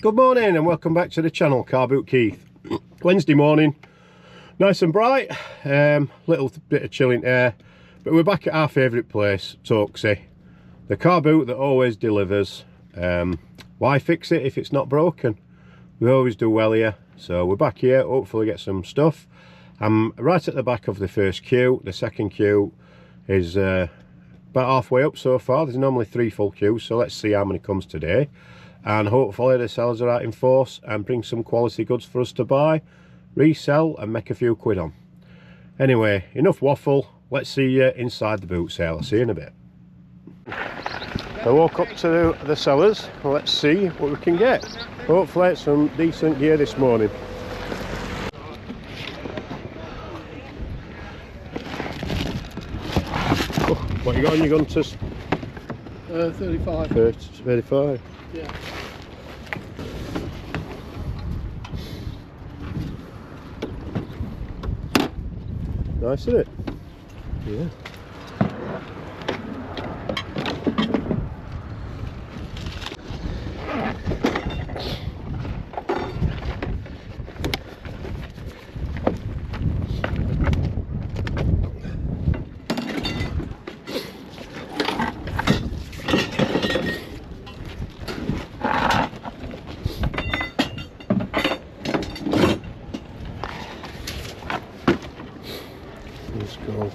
Good morning and welcome back to the channel, Car Boot Keith. Wednesday morning, nice and bright, little bit of chilling air, but we're back at our favourite place, Torksey. The car boot that always delivers. Why fix it if it's not broken? We always do well here, so we're back here, hopefully get some stuff. I'm right at the back of the first queue. The second queue is about halfway up so far. There's normally 3 full queues, so let's see how many comes today. And hopefully the sellers are out in force and bring some quality goods for us to buy, resell and make a few quid on. Anyway, enough waffle, let's see you inside the boot sale. I'll see you in a bit. I walk up to the sellers, let's see what we can get. Hopefully it's some decent gear this morning. What you got on your Gunters? 35. 35. Yeah. Nice, isn't it? Yeah. Let's go.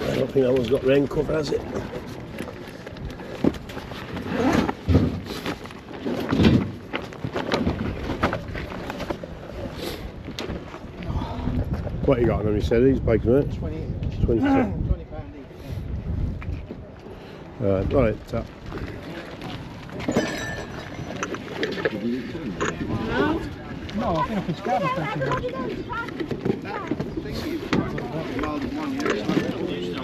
I don't think that one's got rain cover, has it? What you got on them, you said, these bags, mate? 20. 22. £20 each. Alright, tap. No, I think I can scan the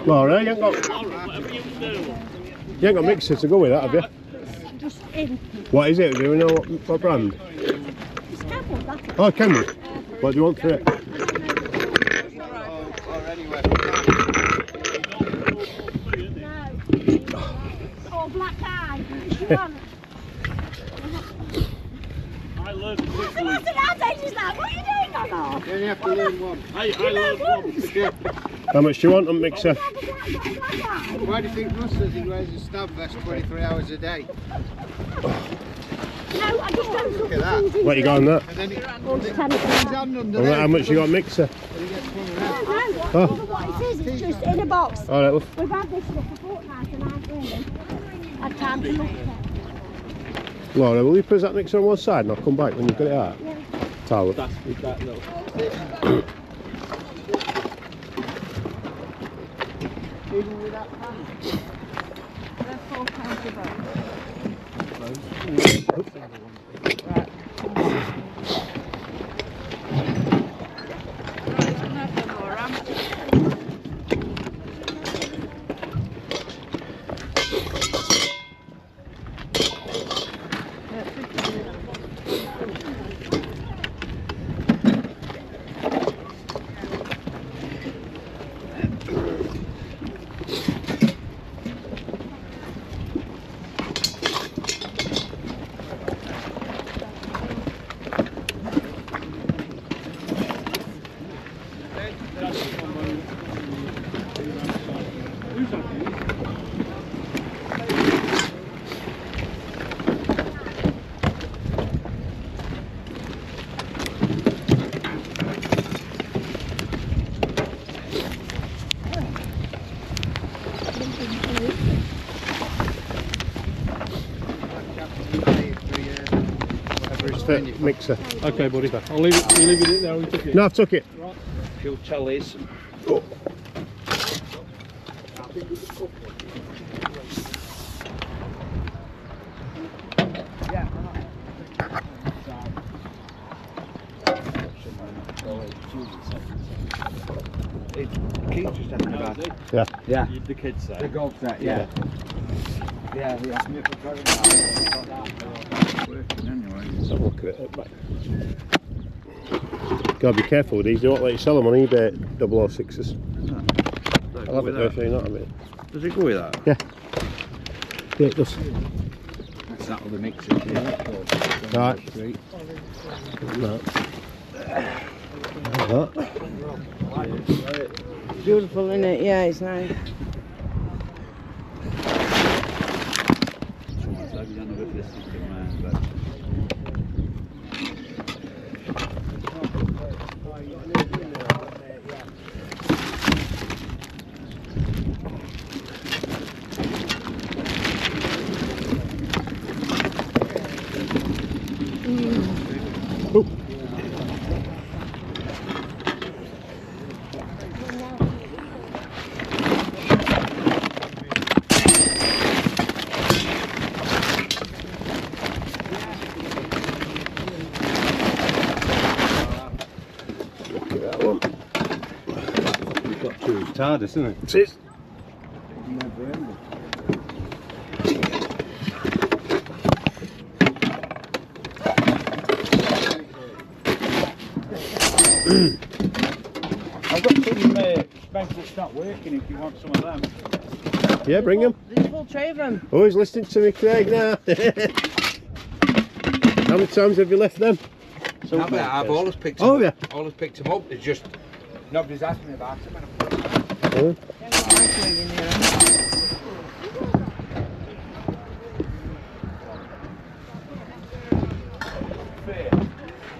Laura, you ain't got mixer to go with that, have you? Just in. What is it? Do we know what brand? It's Camel, that's it. Oh, Camel. What do you want for it? No. Oh, black eye. If you want. I learned That's quickly. an outage, is that? What are you doing, Donald? You only have to learn one. I learned one. How much do you want on mixer? Black eye. Why do you think Russ says he wears his stab vest 23 hours a day? No, I just don't Look at that. What you got on that? And then he Oh, it's 10 puts his hand under And there. how much you got on mixer? And he gets one around. No, Oh. what it is, it's just in a box. Alright, love. We've had this stuff for fortnight and I've really had time to look at it. Laura, will you put that mixer on one side and I'll come back when you've got it out? Yeah. Towel. Even with that pan. They're £4 a Mixer. Okay, buddy. I'll leave it. You leave it there. We took it. No, I've took it. Few tallies. Oh. Keith just asking about it. Yeah. Yeah. The kids The say. golf set, yeah. Yeah, he asked me if I got it. Working anyway. Let's have a look at it. Gotta be careful with these, they won't let you sell them on eBay, 006s. I'll have it there, so you know what I mean. Does it go with that? Yeah, it does. That's that other mixer here. Right. That. Beautiful, isn't it? Yeah, it's nice. TARDIS, isn't it? It is. I've got some bags that start working if you want some of them. Yeah, bring them. There's a full tray of them. Oh, he's listening to me, Craig, now. How many times have you left them? I've always picked them Oh, up. yeah. Always picked them up. It's just nobody's asked me about them. Oh.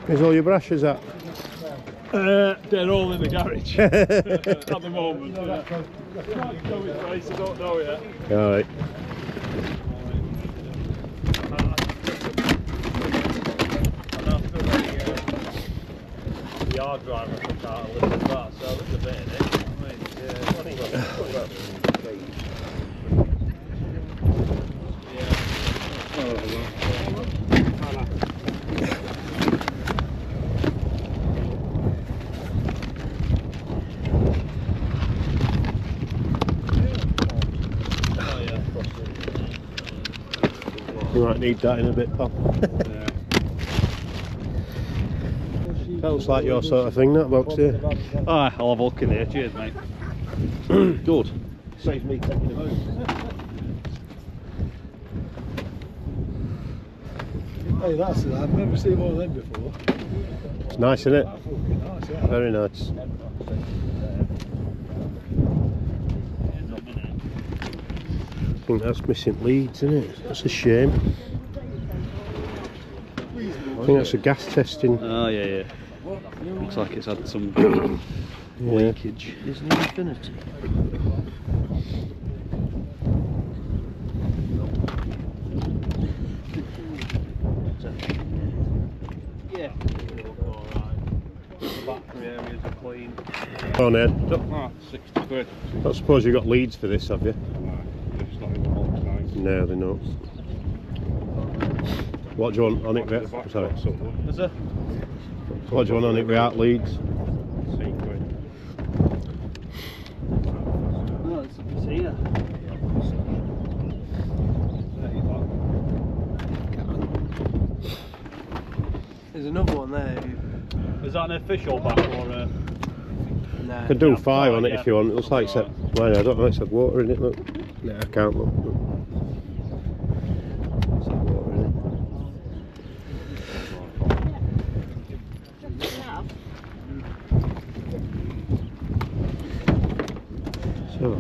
Where's all your brushes at? They're all in the garage at the moment. I don't know yet. Alright. The yard driver took out a little bit of that, so there's a bit in it. You might need that in a bit, pal. That looks like your sort of thing, that box here. I'll have a look in here. Cheers, mate. Good. Saves me taking them out. Hey, that's it. I've never seen one of them before. It's nice, isn't it? Fucking nice, yeah. Very nice. I think that's missing leads, isn't it? That's a shame. I think that's a gas testing. Oh, yeah. Looks like it's had some Yeah. leakage. There's an infinity. Yeah. Alright. The battery areas are clean. Go on, Ed. Ah, 60 quid. I don't suppose you got leads for this, have you? It's not in the box, nice. No, they're not. What do you want on it, Rick? Sorry. Is it? What do you want on it without leads? No, it's here. There's another one there. Is that an official back or a... Nah. Could do Yeah, 5 on it yeah. if you want. It looks like it's well, I don't know, it's had water in it, look. No, I can't look. It's had water in it. So,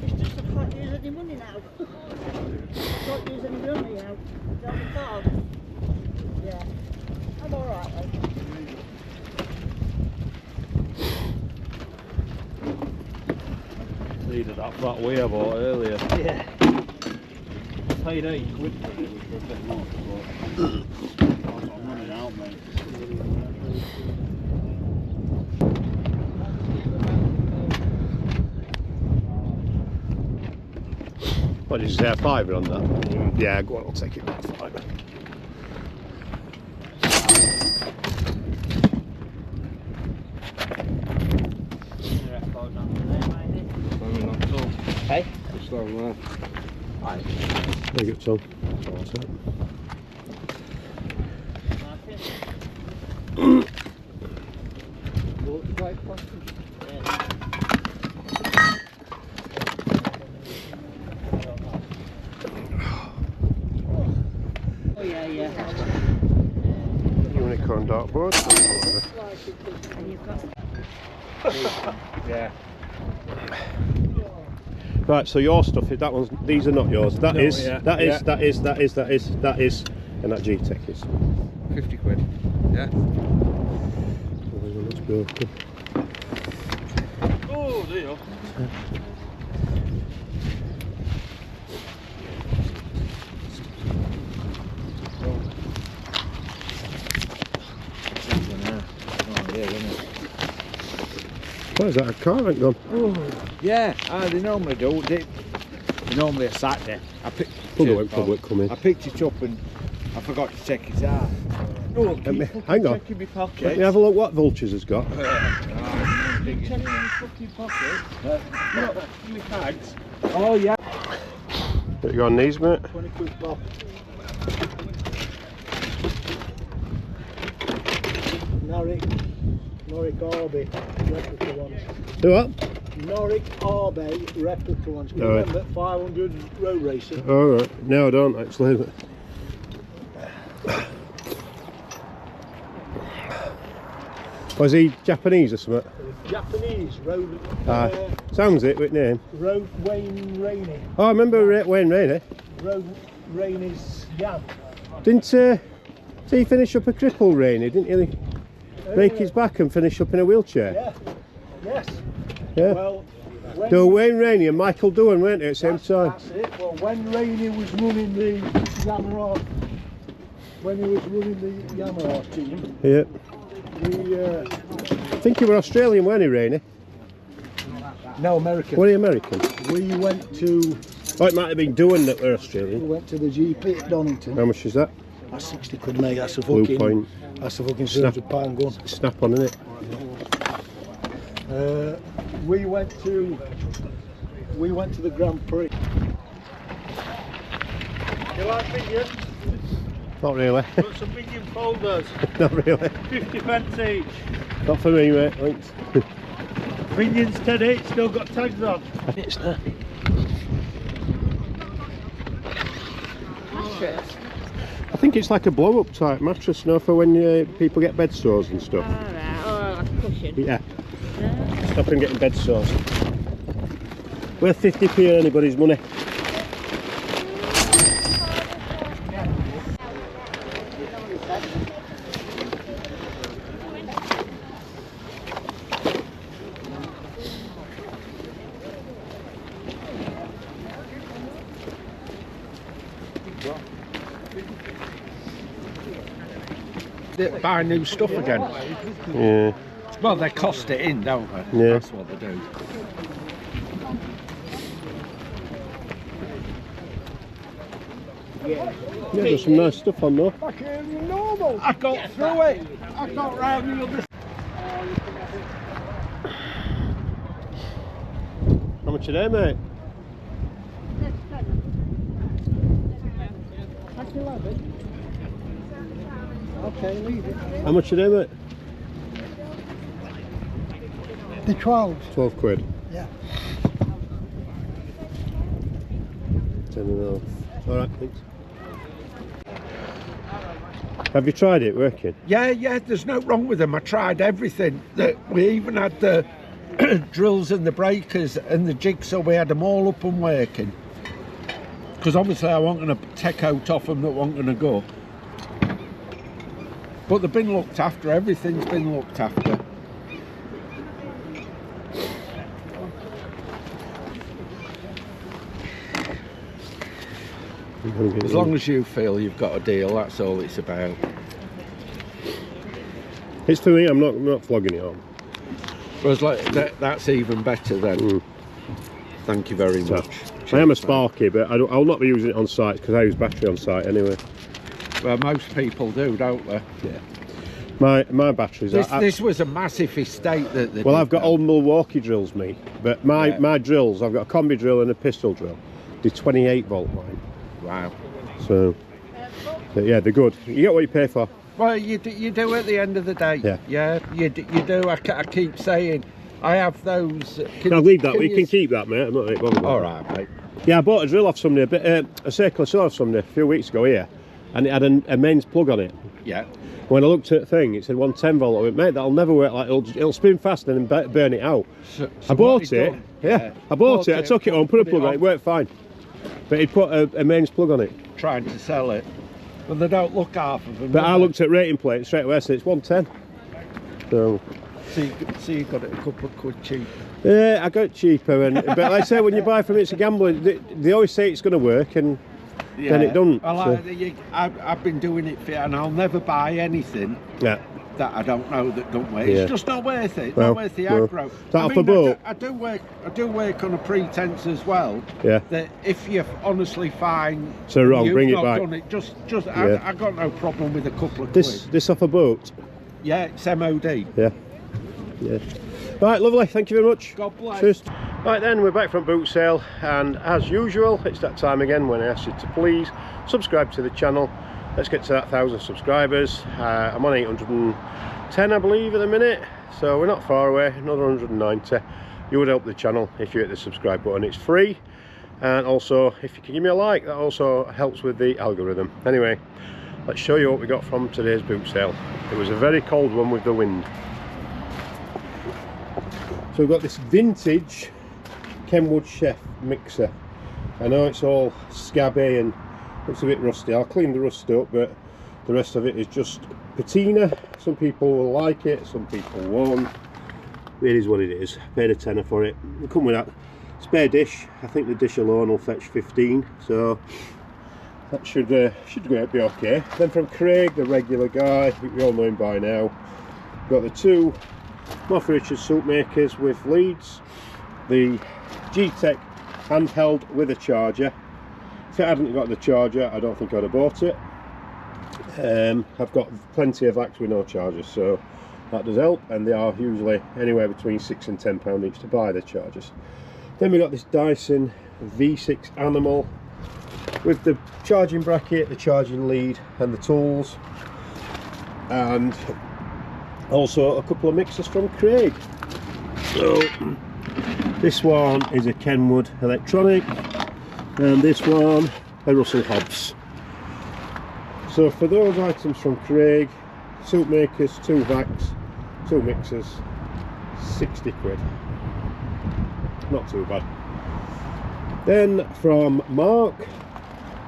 It's just I can't use any money now. I can't use any money now. It's on the card. Yeah. I'm alright then. Needed that fat wheel I bought earlier. Yeah. I paid 8 quid for it, which was a bit much, but I'm running out, mate. what did you say, a £5 on that? Yeah, go on, I'll take it back, £5. Hey? Just over there. Aye. There you go, Tom. That's it. Oh yeah, yeah. Unicorn dartboard. And you've got Yeah. Right, so your stuff, these are not yours. That No, is, yeah, that is, yeah. that is, that is, and that G-Tech is. 50 quid. Yeah. That's broken. Oh, there you are. Where's that? A car ain't gone. Yeah, they normally do. They normally are sat there. Public coming. I picked it up and I forgot to take it out. Oh, Hang on. checking my Let pocket. me have a look what Vultures has got. Checking my fucking pocket. My tags. Oh yeah. What you got on these, mate? 20 quid bob. Norwich Arby replica ones. Do what? Norwich Arby replica ones. Can you Alright. remember 500 road racing? Alright, no I don't actually. But... Was he Japanese or something? Japanese road. Sounds it with name. Road Wayne Rainey. Oh, I remember Wayne Rainey. Road Rainey's Yam. Didn't he finish up a cripple Rainey? Didn't he break his back and finish up in a wheelchair? Yeah. Yes. Yeah. Well, when, There were Wayne Rainey and Michael Doohan, weren't they, at the same time? that's it. Well, when Rainey was running the Yamaha, team, Yeah. we I think he was Australian, weren't he, Rainey? no American. Were he American? We went to Oh, it might have been Doohan that were Australian. the GP at Donington. How much is that? That's 60 quid, mate. That's a Blue fucking. Point. That's a fucking Snap. £200 gun. Snap on, innit? We went to the Grand Prix. You like minions? Not really. Got some minion folders. Not really. 50 pence each. Not for me, mate. Thanks. Minions 10 each, still got tags on. It's there. I think it's like a blow-up type mattress, you know, for when people get bed sores and stuff. alright, oh, like a cushion. Yeah. Stop them getting bed sores. Worth 50p of anybody's money. They buy new stuff again. Yeah. Well, they cost it in, don't they? Yeah. That's what they do. Yeah, there's some nice stuff on though. Fucking normal. I got through it. I got round the other. How much are they, mate? That's 11. Okay, leave it. How much are they, mate? The 12. 12 quid. Yeah. 10 and a half. Alright, thanks. Have you tried it working? Yeah, there's no wrong with them. I tried everything. We even had the drills and the breakers and the jigsaw. We had them all up and working. Because obviously I wasn't going to take out off them that weren't going to go. But they've been looked after. Everything's been looked after. As long as you feel you've got a deal, that's all it's about. It's for me, I'm not flogging it on. Whereas like that's even better then. Thank you very So, much. I am a Sparky, but I'll not be using it on site because I use battery on site anyway. Well, most people do, don't they? Yeah. My batteries are... This was a massive estate that they Well, did I've got that. old Milwaukee drills, me. But my drills, I've got a combi drill and a pistol drill. They're 28 volt line. Wow. So, yeah, they're good. You get what you pay for. Well, you do at the end of the day. Yeah. You do. I keep saying, I have those. I'll leave that. You can keep that, mate. I'm not really bothered. All right, mate. Yeah, I bought a drill off somebody, a circular saw off somebody a few weeks ago here, and it had a mains plug on it. Yeah. When I looked at the thing, it said 110 volt. I went, mate, that'll never work. Like it'll spin fast and then burn it out. So I bought it. done? Yeah, I bought it. I took it home, put a plug on it. Worked fine. But he'd put a mains plug on it. Trying to sell it, but they don't look half of them. But do I they? looked at rating plate straight away. I said it's 110. So. So you got it a couple of quid cheap. Yeah, I got it cheaper, but like I say, when you buy from it's a gambling. They always say it's going to work, and then it doesn't. I've been doing it for, and I'll never buy anything Yeah. that I don't know that don't work. Yeah. It's just not worth it. Well, Not worth the no. aggro. That off a boat? I do work on a pretense as well. Yeah. That if you honestly find So wrong, you've bring it not back. done it, just Yeah. I got no problem with a couple of This quid. off a boat. Yeah, it's MOD. Yeah. Yeah. Right, lovely. Thank you very much. God bless. Cheers. Right then, we're back from boot sale, and as usual, it's that time again when I ask you to please subscribe to the channel. Let's get to that 1,000 subscribers. I'm on 810, I believe, at the minute, so we're not far away. Another 190. You would help the channel if you hit the subscribe button. It's free, and also if you can give me a like, that also helps with the algorithm. Anyway, let's show you what we got from today's boot sale. It was a very cold one with the wind. So we've got this vintage Kenwood Chef mixer. I know it's all scabby and looks a bit rusty. I'll clean the rust up, but the rest of it is just patina. Some people will like it, some people won't. It is what it is. Paid a tenner for it. We come with that spare dish. I think the dish alone will fetch 15, so that should be okay. Then from Craig, the regular guy, we all know him by now. Got the two Moff Richards soup makers with leads, the G-Tech handheld with a charger. If it hadn't got the charger, I don't think I'd have bought it. I've got plenty of acts with no chargers, so that does help, and they are usually anywhere between £6 and £10 each to buy the chargers. Then we got this Dyson V6 Animal with the charging bracket, the charging lead and the tools, and also a couple of mixers from Craig. So this one is a Kenwood Electronic, and this one a Russell Hobbs. So for those items from Craig, soup makers, 2 vacs, 2 mixers, 60 quid. Not too bad. Then from Mark,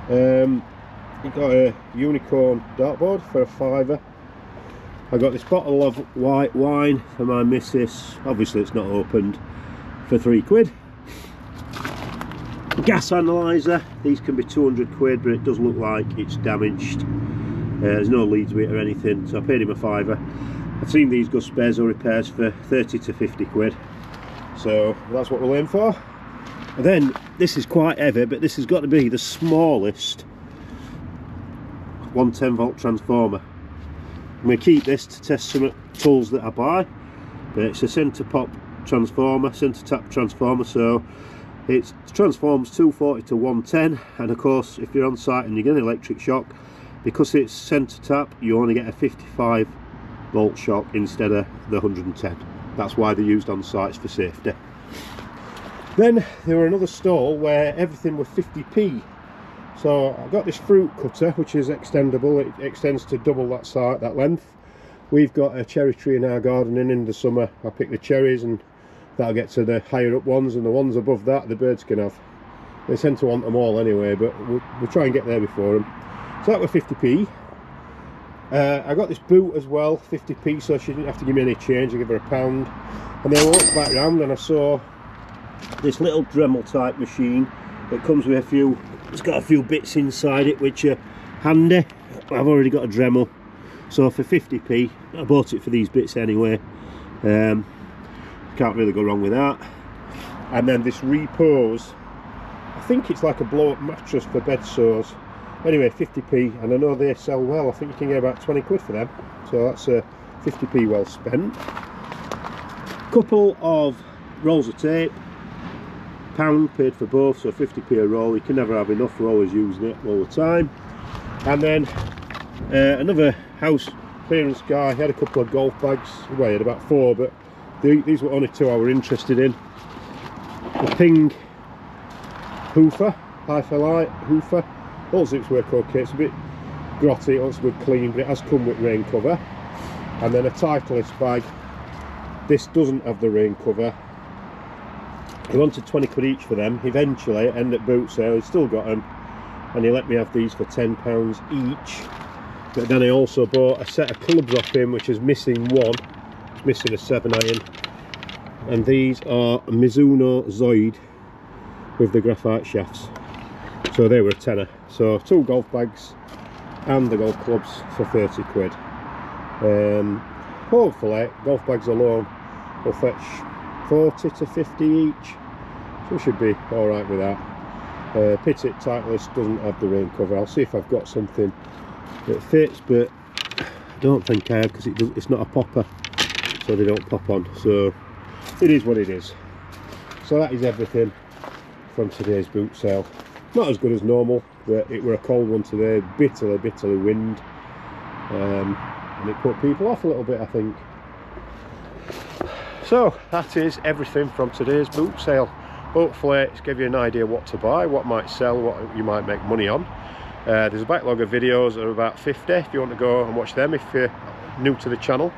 he got a Unicorn dartboard for a £5. I got this bottle of white wine for my missus. Obviously it's not opened, for 3 quid. Gas analyzer, these can be 200 quid, but it does look like it's damaged. There's no leads with it or anything, so I paid him a £5. I've seen these go spares or repairs for 30 to 50 quid. So that's what we'll aim for. And then this is quite heavy, but this has got to be the smallest 110 volt transformer. I'm going to keep this to test some tools that I buy, but it's a centre pop transformer, centre tap transformer, so it transforms 240 to 110, and of course if you're on site and you get an electric shock, because it's centre tap, you only get a 55 volt shock instead of the 110. That's why they're used on sites for safety. Then there were another stall where everything was 50p. So I got this fruit cutter, which is extendable. It extends to double that size, that length. We've got a cherry tree in our garden, and in the summer I pick the cherries, and that'll get to the higher up ones, and the ones above that the birds can have. They tend to want them all anyway, but we'll try and get there before them. So that was 50p. I got this boot as well, 50p, so she didn't have to give me any change. I give her £1. And then I walked back round and I saw this little Dremel type machine. It comes with it's got a few bits inside it which are handy. I've already got a Dremel, so for 50p I bought it for these bits anyway. Can't really go wrong with that. And then this Repose, I think it's like a blow up mattress for bed sores. Anyway, 50p, and I know they sell well. I think you can get about 20 quid for them, so that's 50p well spent. Couple of rolls of tape, £1 paid for both, so 50p a roll. You can never have enough, we're always using it all the time. And then another house clearance guy, he had a couple of golf bags, well he had about 4, but these were only 2 I were interested in. The Ping Hoofer, Hi-Fi Light Hoofer, all zips work okay, it's a bit grotty, it wants a good clean, but it has come with rain cover. And then a Titleist bag, this doesn't have the rain cover. He wanted 20 quid each for them. Eventually, ended at boot sale, he's still got them, and he let me have these for £10 each. But then I also bought a set of clubs off him, which is missing one. It's missing a 7-iron. And these are Mizuno Zoid with the graphite shafts. So they were a tenner. So 2 golf bags and the golf clubs for 30 quid. Hopefully, golf bags alone will fetch 40 to 50 each. So we should be alright with that. Pitot Titleist doesn't have the rain cover. I'll see if I've got something that fits, but I don't think I have, because it's not a popper, so they don't pop on. So it is what it is. So that is everything from today's boot sale. Not as good as normal, but it were a cold one today, bitterly wind, and it put people off a little bit, I think. So that is everything from today's boot sale. Hopefully it's give you an idea what to buy, what might sell, what you might make money on. There's a backlog of videos of about 50 if you want to go and watch them if you're new to the channel.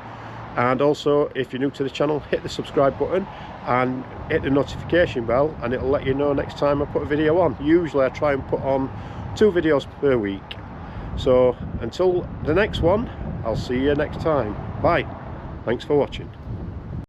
And also, if you're new to the channel, hit the subscribe button and hit the notification bell, and it'll let you know next time I put a video on. Usually I try and put on 2 videos per week. So until the next one, I'll see you next time. Bye. Thanks for watching.